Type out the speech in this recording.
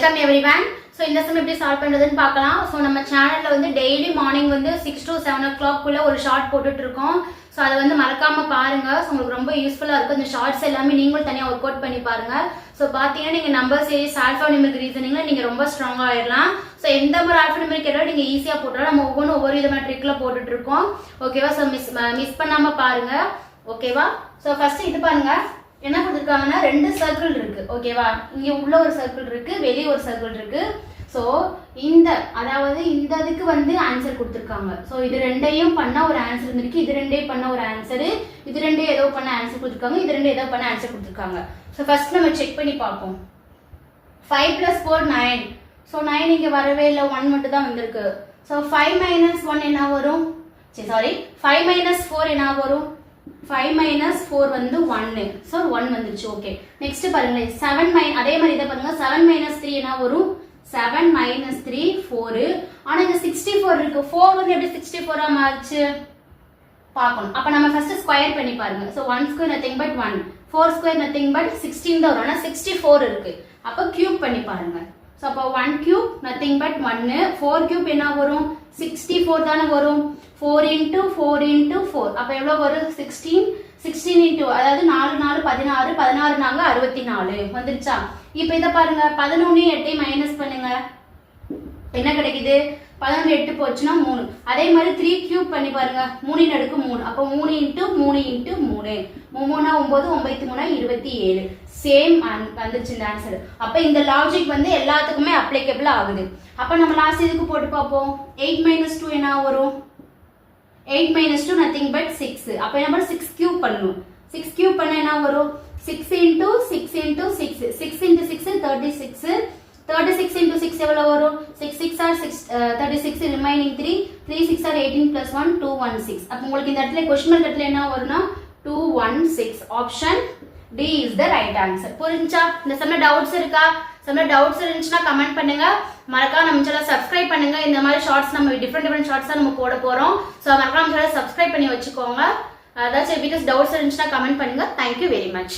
Welcome everyone. So இந்த some எப்படி solve பண்றதுன்னு பார்க்கலாம். சோ நம்ம சேனல்ல வந்து டெய்லி மார்னிங் வந்து 6 to 7 o'clock குள்ள ஒரு ஷார்ட் போட்டுட்டு இருக்கோம். சோ அத வந்து மறக்காம பாருங்க. சோ உங்களுக்கு ரொம்ப யூஸ்ஃபுல்லா இருக்கும். இந்த ஷார்ட்ஸ் எல்லாமே நீங்களும் தனியா வொர்க் அவுட் பண்ணி பாருங்க. சோ பாத்தீங்கன்னா நீங்க நம்பர் சீரிஸ் ஆல்பா நியூமெரிக் ரீசனிங்ல நீங்க ரொம்ப ஸ்ட்ராங்கா ஆயிடலாம். சோ எந்த ஒரு ஆல்பா நியூமெரிக் கேட்டாலும் நீங்க ஈஸியா போட்டுறலாம். நம்ம ஒவ்வொரு விதமான ட்ரிக்ல போட்டுட்டு இருக்கோம். ஓகேவா? சோ மிஸ் பண்ணாம பாருங்க. ஓகேவா? சோ ஃபர்ஸ்ட் இது பாருங்க. என்ன கொடுத்திருக்காங்கன்னா ரெண்டு சர்க்கிள் இருக்கு. ஓகேவா? இங்க உள்ள ஒரு சர்க்கிள் இருக்கு, வெளிய ஒரு சர்க்கிள் இருக்கு. சோ இந்த அதாவது இந்த இதுக்கு வந்து ஆன்சர் கொடுத்திருக்காங்க. சோ இது ரெண்டையும் பண்ணா ஒரு ஆன்சர் இருக்கு, இது ரெண்டையும் பண்ணா ஒரு ஆன்சர், இது ரெண்டையும் ஏதோ பண்ண ஆன்சர் கொடுத்திருக்காங்க, இது ரெண்டையும் ஏதோ பண்ண ஆன்சர் கொடுத்திருக்காங்க. சோ ஃபர்ஸ்ட் நம்ம செக் பண்ணி பார்ப்போம். 5 + 4 9. சோ 9 இங்க வரவே இல்ல, 1 மட்டும் தான் வந்திருக்கு. சோ 5 - 1 என்ன வரும்? சாரி 5 - 4 என்ன வரும்? 5 - 4 வந்து 1. சோ 1 வந்துருச்சு. ஓகே, நெக்ஸ்ட் பாருங்க 7 அதே மாதிரி இத பாருங்க. 7 - 3 என்ன வரும்? 7 - 3 4. ஆனா இங்க 64 இருக்கு. 4 வந்து எப்படி 64 ஆ மாறுச்சு பார்க்கணும். அப்ப நம்ம ஃபர்ஸ்ட் ஸ்கொயர் பண்ணி பாருங்க. So 1 square nothing but 1, 4 square nothing but 16 தான் வரும். ஆனா 64 இருக்கு. அப்ப கியூப் பண்ணி பாருங்க. சோ அப்ப 1 கியூப் nothing but 1, 4 கியூப் என்ன வரும்? 64 தான வரும். 4 * 4 * 4 அப்ப எவ்வளவு வரும்? 16. 16 into அதாவது 4 4 16, 16 நாங்க 64 வந்துருச்சா? இப்போ இத பாருங்க. 11 8 மைனஸ் பண்ணுங்க. என்ன கிடைக்குது? 11 8 போச்சுனா 3. அதே மாதிரி 3 கியூப் பண்ணி பாருங்க. 3 ன் அடுக்கு 3. அப்ப 3 * 3 * 3. 3 9, 9 3 27. சேம் வந்துருச்சு இந்த ஆன்சர். அப்ப இந்த லாஜிக் வந்து எல்லாத்துக்குமே அப்ளிகபிள் ஆகுது. அப்ப நம்ம லாஸ்ட் இதுக்கு போட்டு பாப்போம். 8 - 2 என்ன வரும்? 8 - 2 nothing but 6. அப்ப என்ன பண்ண 6 கியூப் பண்ணனும். 6 கியூப் பண்ணா என்ன வரும்? 6 * 6 * 6. 6 * 6 36. 36 * 6 எவ்வளவு வரும்? 6 6 are 36, remaining 3. 3 6 are 18 + 1 216. அப்ப உங்களுக்கு இந்த இடத்துல क्वेश्चन மார்க் இடத்துல என்ன வரும்னா 216. Option D is the right answer. புரிஞ்சா? இந்த சம்ல டவுட்ஸ் இருக்கா? சம்ல டவுட்ஸ் இருந்துச்சுனா கமெண்ட் பண்ணுங்க. மறக்காம நம்ம சேனலை சப்ஸ்கிரைப் பண்ணுங்க. இந்த மாதிரி ஷார்ட்ஸ் நம்ம டிஃபரெண்ட் ஷார்ட்ஸ் தான் நம்ம போட போறோம். சோ மறக்காம நம்ம சேனலை சப்ஸ்கிரைப் பண்ணி வச்சுக்கோங்க. அதாச்சும் வீடியோஸ் டவுட்ஸ் இருந்துச்சுனா கமெண்ட் பண்ணுங்க. Thank you very much.